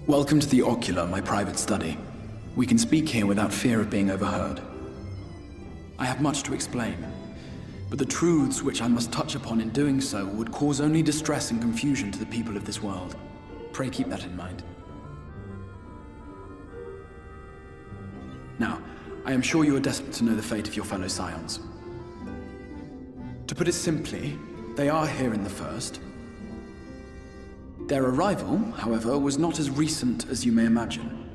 Welcome to the Ocular, my private study. We can speak here without fear of being overheard. I have much to explain, but the truths which I must touch upon in doing so would cause only distress and confusion to the people of this world. Pray keep that in mind. Now, I am sure you are desperate to know the fate of your fellow scions. To put it simply, they are here in the first. Their arrival, however, was not as recent as you may imagine.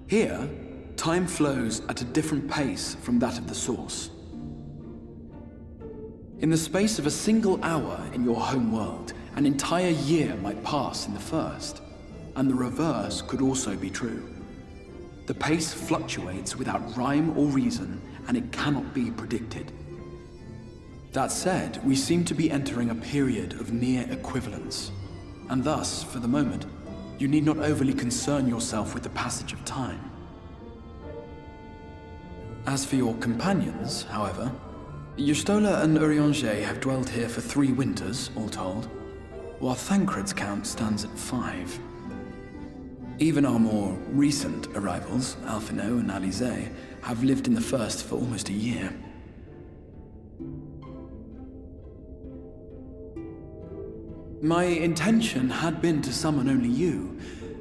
Here, time flows at a different pace from that of the source. In the space of a single hour in your home world, an entire year might pass in the first, and the reverse could also be true. The pace fluctuates without rhyme or reason, and it cannot be predicted. That said, we seem to be entering a period of near equivalence. And thus, for the moment, you need not overly concern yourself with the passage of time. As for your companions, however, Y'shtola and Urianger have dwelled here for 3 winters, all told, while Thancred's count stands at 5. Even our more recent arrivals, Alphino and Alize, have lived in the first for almost a year. My intention had been to summon only you,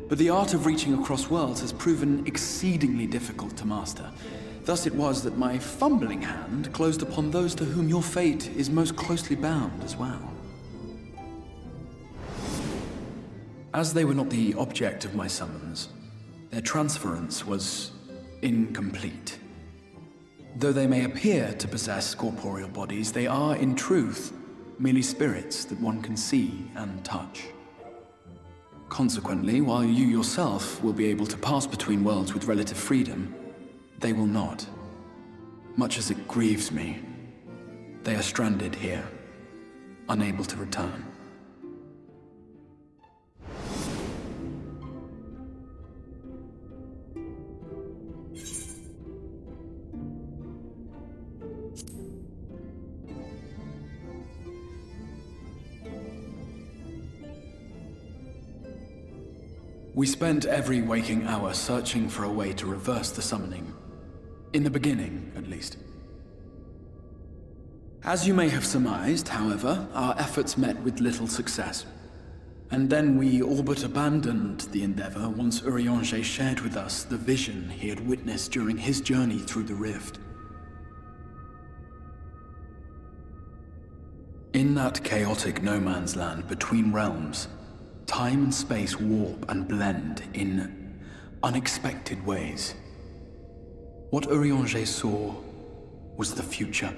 but the art of reaching across worlds has proven exceedingly difficult to master. Thus it was that my fumbling hand closed upon those to whom your fate is most closely bound as well. As they were not the object of my summons, their transference was incomplete. Though they may appear to possess corporeal bodies, they are, in truth, merely spirits that one can see and touch. Consequently, while you yourself will be able to pass between worlds with relative freedom, they will not. Much as it grieves me, they are stranded here, unable to return. We spent every waking hour searching for a way to reverse the summoning. In the beginning, at least. As you may have surmised, however, our efforts met with little success. And then we all but abandoned the endeavor once Urianger shared with us the vision he had witnessed during his journey through the rift. In that chaotic no-man's land between realms, time and space warp and blend in unexpected ways. What Urianger saw was the future,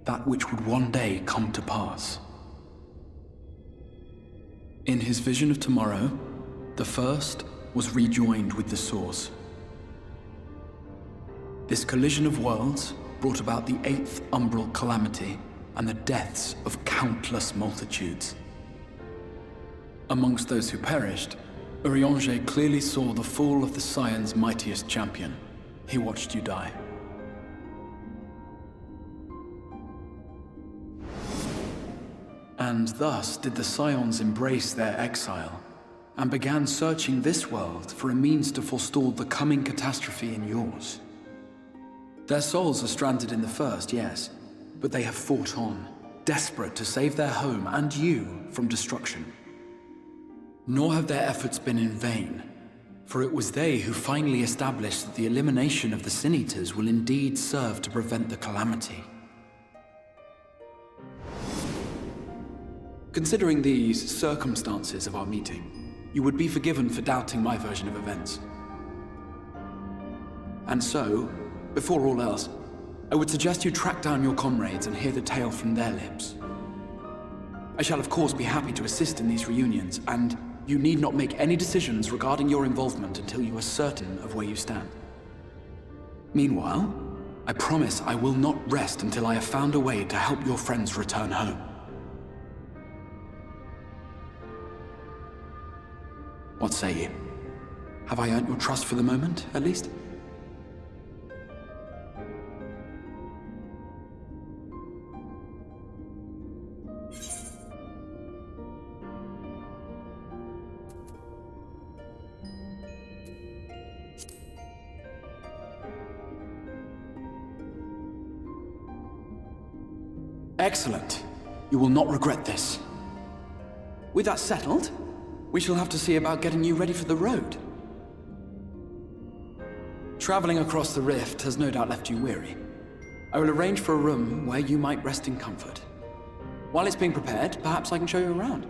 that which would one day come to pass. In his vision of tomorrow, the first was rejoined with the source. This collision of worlds brought about the 8th umbral calamity and the deaths of countless multitudes. Amongst those who perished, Urianger clearly saw the fall of the Scion's mightiest champion. He watched you die. And thus did the Scions embrace their exile, and began searching this world for a means to forestall the coming catastrophe in yours. Their souls are stranded in the first, yes, but they have fought on, desperate to save their home and you from destruction. Nor have their efforts been in vain, for it was they who finally established that the elimination of the Sin Eaters will indeed serve to prevent the calamity. Considering these circumstances of our meeting, you would be forgiven for doubting my version of events. And so, before all else, I would suggest you track down your comrades and hear the tale from their lips. I shall of course be happy to assist in these reunions, and you need not make any decisions regarding your involvement until you are certain of where you stand. Meanwhile, I promise I will not rest until I have found a way to help your friends return home. What say you? Have I earned your trust for the moment, at least? Excellent. You will not regret this. With that settled, we shall have to see about getting you ready for the road. Traveling across the rift has no doubt left you weary. I will arrange for a room where you might rest in comfort. While it's being prepared, perhaps I can show you around.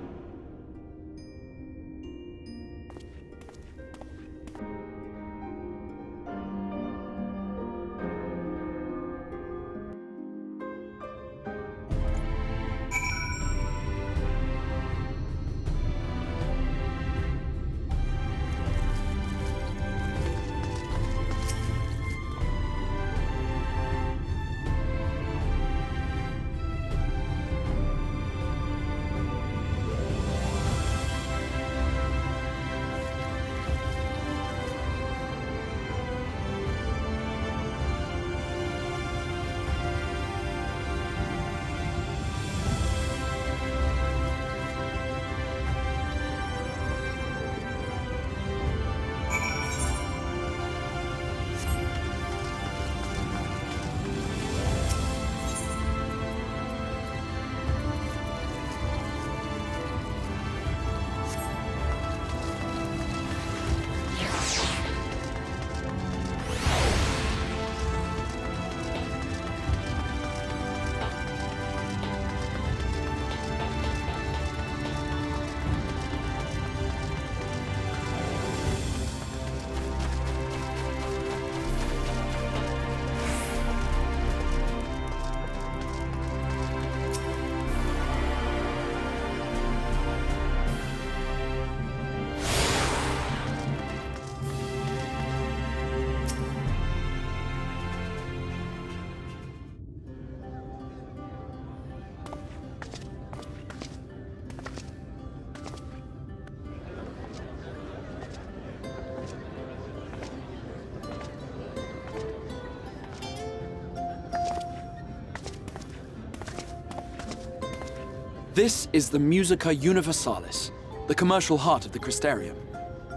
This is the Musica Universalis, the commercial heart of the Crystarium.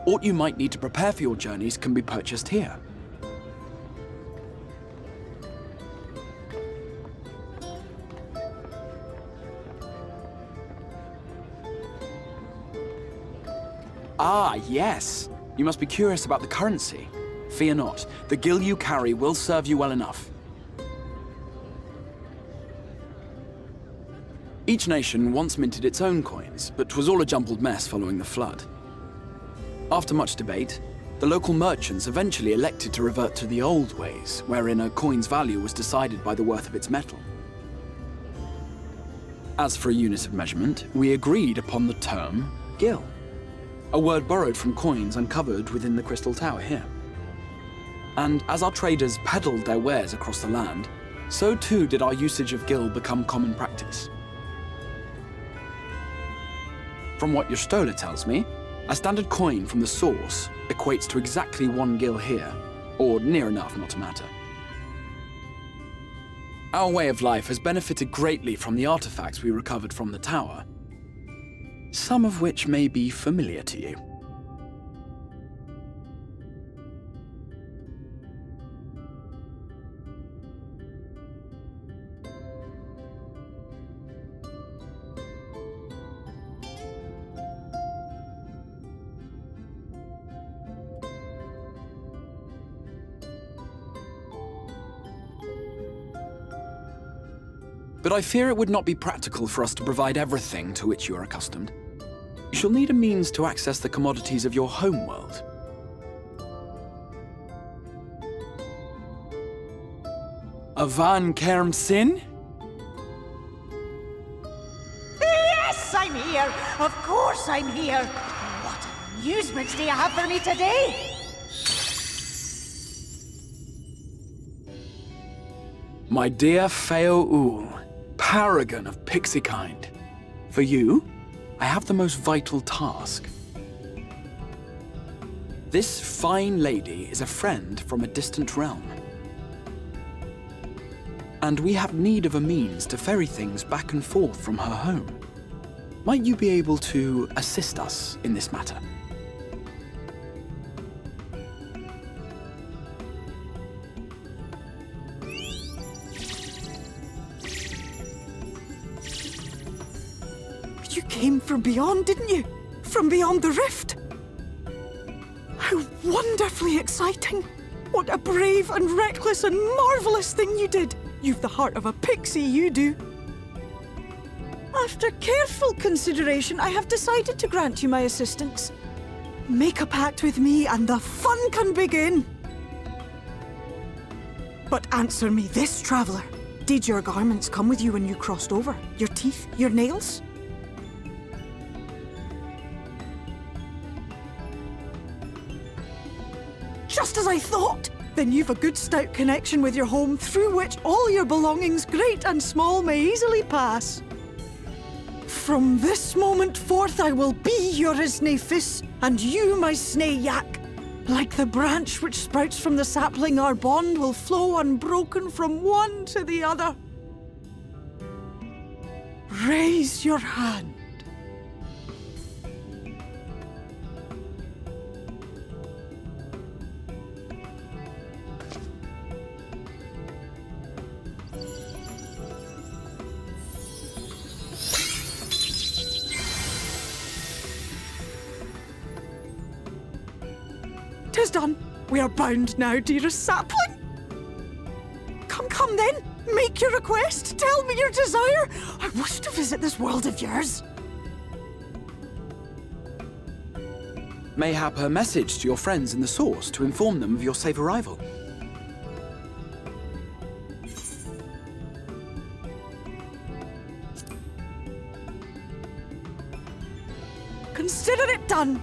Aught you might need to prepare for your journeys can be purchased here. Ah, yes. You must be curious about the currency. Fear not. The gil you carry will serve you well enough. Each nation once minted its own coins, but 'twas all a jumbled mess following the flood. After much debate, the local merchants eventually elected to revert to the old ways, wherein a coin's value was decided by the worth of its metal. As for a unit of measurement, we agreed upon the term gil, a word borrowed from coins uncovered within the Crystal Tower here. And as our traders peddled their wares across the land, so too did our usage of gil become common practice. From what your stola tells me, a standard coin from the source equates to exactly 1 gil here, or near enough not to matter. Our way of life has benefited greatly from the artifacts we recovered from the tower, some of which may be familiar to you. But I fear it would not be practical for us to provide everything to which you are accustomed. You shall need a means to access the commodities of your homeworld. Avan Kerm Sin? Yes, I'm here! Of course I'm here! What amusements do you have for me today? My dear Feo Ul, paragon of pixie kind. For you, I have the most vital task. This fine lady is a friend from a distant realm. And we have need of a means to ferry things back and forth from her home. Might you be able to assist us in this matter? You came from beyond, didn't you? From beyond the rift. How wonderfully exciting. What a brave and reckless and marvellous thing you did. You've the heart of a pixie, you do. After careful consideration, I have decided to grant you my assistance. Make a pact with me and the fun can begin. But answer me this, traveller. Did your garments come with you when you crossed over? Your teeth? Your nails? Just as I thought! Then you've a good stout connection with your home through which all your belongings, great and small, may easily pass. From this moment forth I will be your isne fis, and you my snay yak. Like the branch which sprouts from the sapling, our bond will flow unbroken from one to the other. Raise your hand. Tis done. We are bound now, dearest sapling. Come then. Make your request. Tell me your desire. I wish to visit this world of yours. Mayhap a message to your friends in the Source to inform them of your safe arrival. Consider it done.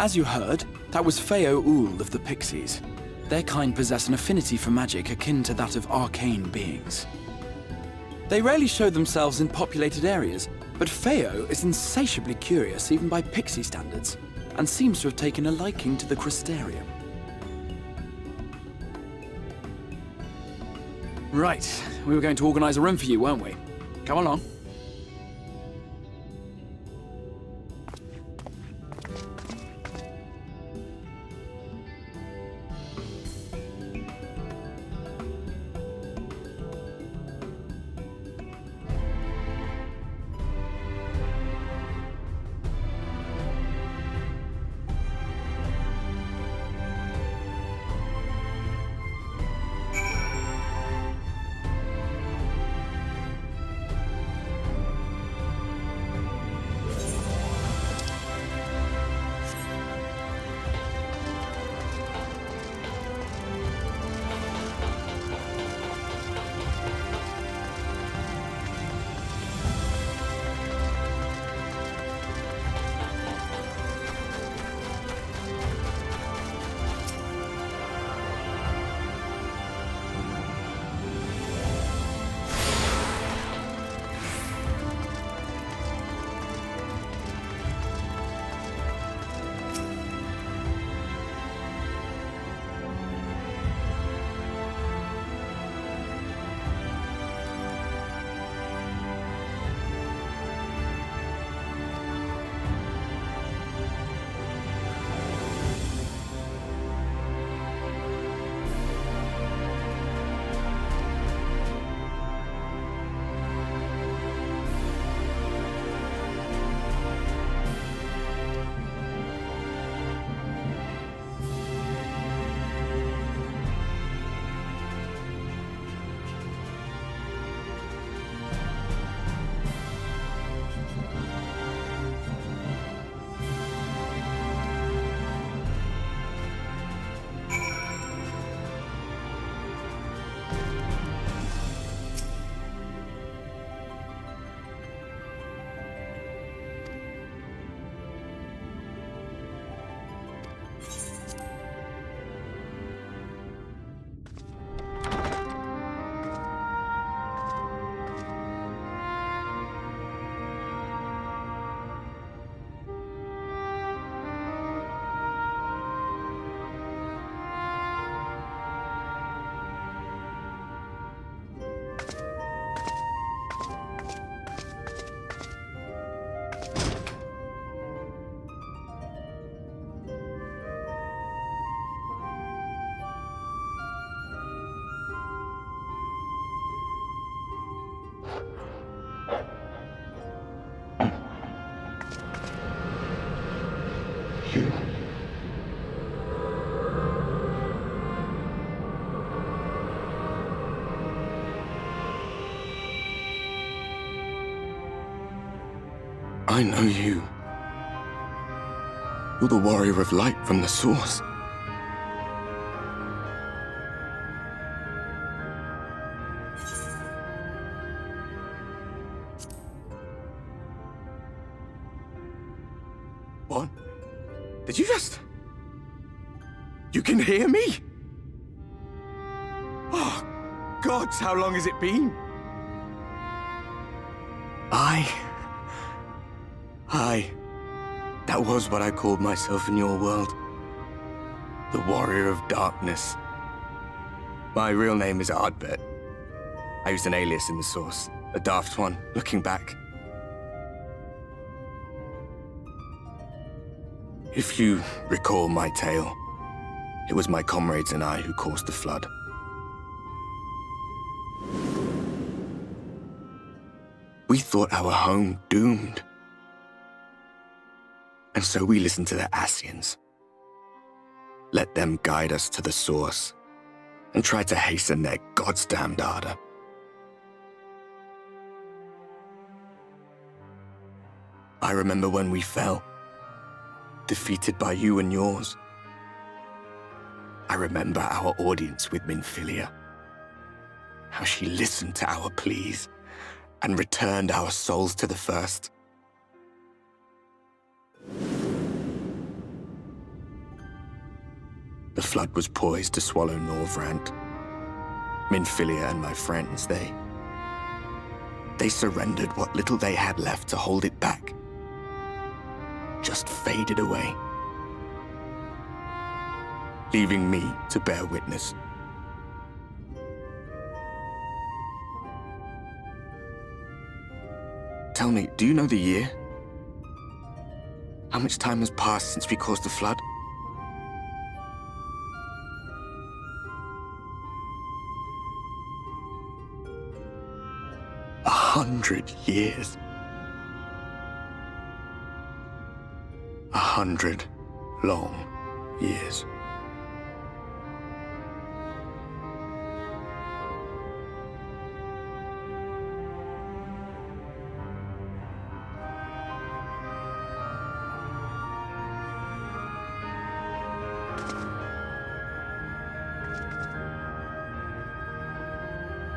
As you heard, that was Feo Ool of the Pixies. Their kind possess an affinity for magic akin to that of arcane beings. They rarely show themselves in populated areas, but Feo is insatiably curious even by Pixie standards, and seems to have taken a liking to the Crystarium. Right, we were going to organize a room for you, weren't we? Come along. you. I know you. You're the warrior of light from the source. What? Did you just... You can hear me? Oh, gods, how long has it been? That was what I called myself in your world. The Warrior of Darkness. My real name is Ardbert. I used an alias in the source, a daft one, looking back. If you recall my tale, it was my comrades and I who caused the flood. We thought our home doomed. And so we listened to the Ascians. Let them guide us to the source and try to hasten their goddamned ardor. I remember when we fell, defeated by you and yours. I remember our audience with Minfilia, how she listened to our pleas and returned our souls to the First. The flood was poised to swallow Norvrandt. Minfilia and my friends, they surrendered what little they had left to hold it back. Just faded away, leaving me to bear witness. Tell me, do you know the year? How much time has passed since we caused the flood? $100 years. 100 long years.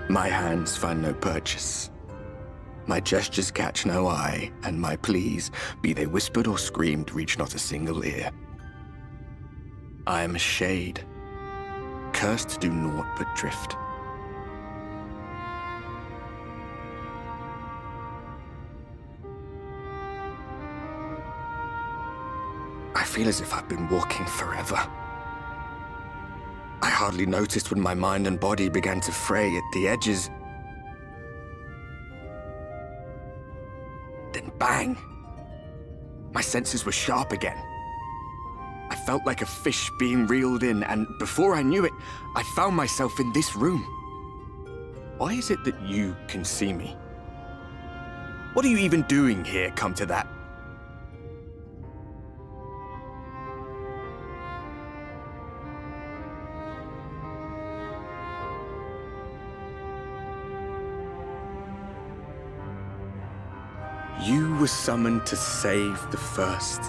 My hands find no purchase. My gestures catch no eye, and my pleas, be they whispered or screamed, reach not a single ear. I am a shade, cursed to do naught but drift. I feel as if I've been walking forever. I hardly noticed when my mind and body began to fray at the edges. Then bang! My senses were sharp again. I felt like a fish being reeled in, and before I knew it, I found myself in this room. Why is it that you can see me? What are you even doing here, come to that? You were summoned to save the First.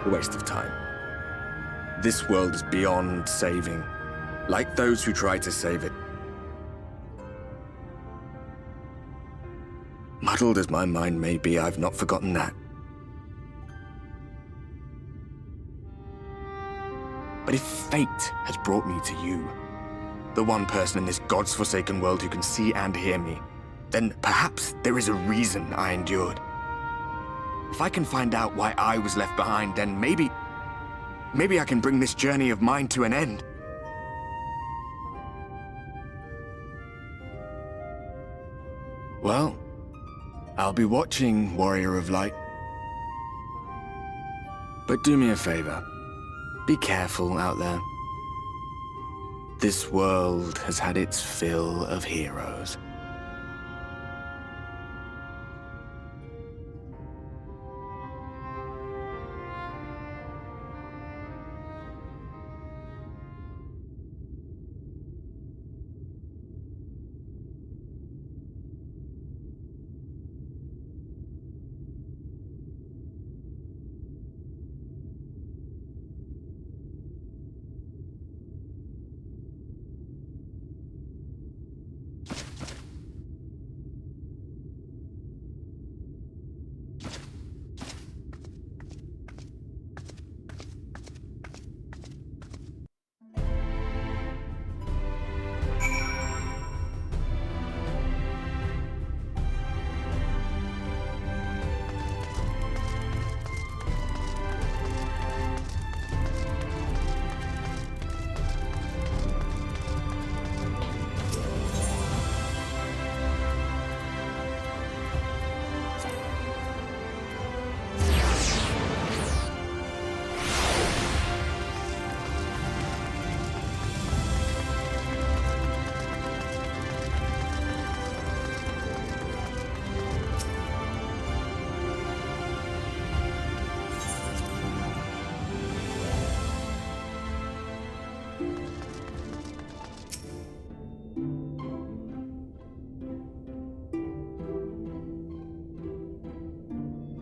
A waste of time. This world is beyond saving, like those who try to save it. Muddled as my mind may be, I've not forgotten that. But if fate has brought me to you, the one person in this God's forsaken world who can see and hear me, then perhaps there is a reason I endured. If I can find out why I was left behind, then maybe I can bring this journey of mine to an end. Well, I'll be watching, Warrior of Light. But do me a favor. Be careful out there. This world has had its fill of heroes.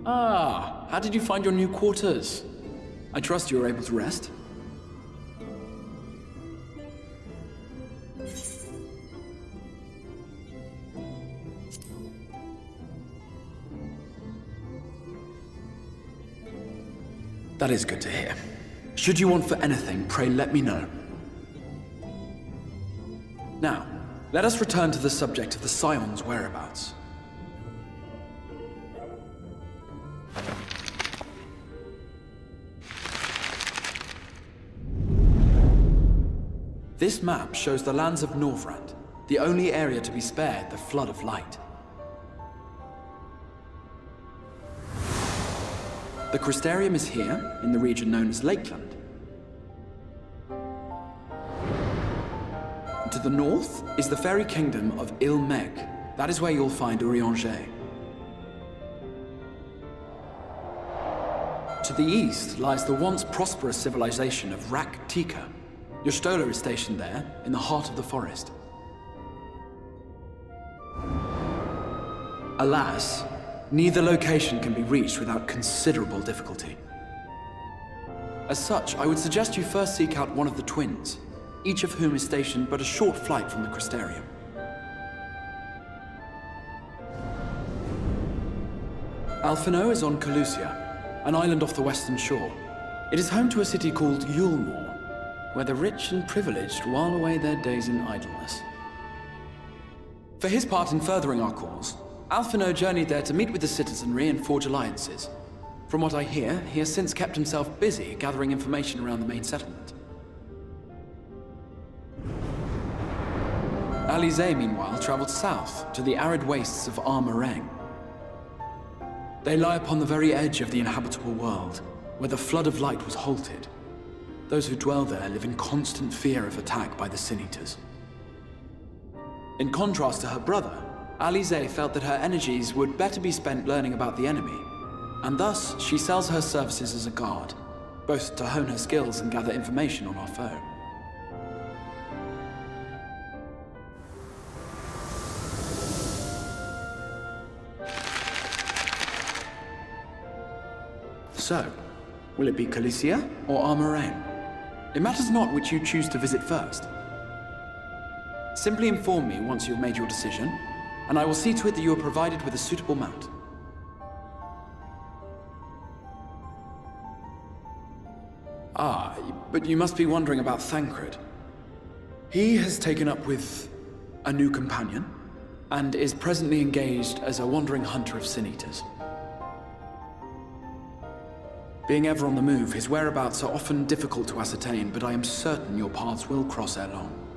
Ah, how did you find your new quarters? I trust you were able to rest? That is good to hear. Should you want for anything, pray let me know. Now, let us return to the subject of the Scion's whereabouts. This map shows the lands of Norvrandt, the only area to be spared the flood of light. The Crystarium is here, in the region known as Lakeland. To the north is the fairy kingdom of Il-Meg. That is where you'll find Urianger. To the east lies the once prosperous civilization of Rak-Tika. Your Stola is stationed there, in the heart of the forest. Alas, neither location can be reached without considerable difficulty. As such, I would suggest you first seek out one of the twins, each of whom is stationed but a short flight from the Crystarium. Alphino is on Calusia, an island off the western shore. It is home to a city called Yulmore, where the rich and privileged while away their days in idleness. For his part in furthering our cause, Alphino journeyed there to meet with the citizenry and forge alliances. From what I hear, he has since kept himself busy gathering information around the main settlement. Alize, meanwhile, traveled south to the arid wastes of Armareng. They lie upon the very edge of the inhabitable world, where the flood of light was halted. Those who dwell there live in constant fear of attack by the Sin-Eaters. In contrast to her brother, Alize felt that her energies would better be spent learning about the enemy, and thus she sells her services as a guard, both to hone her skills and gather information on our foe. So, will it be Calicia or Armareng? It matters not which you choose to visit first. Simply inform me once you have made your decision, and I will see to it that you are provided with a suitable mount. Ah, but you must be wondering about Thancred. He has taken up with a new companion, and is presently engaged as a wandering hunter of Sin-Eaters. Being ever on the move, his whereabouts are often difficult to ascertain, but I am certain your paths will cross ere long.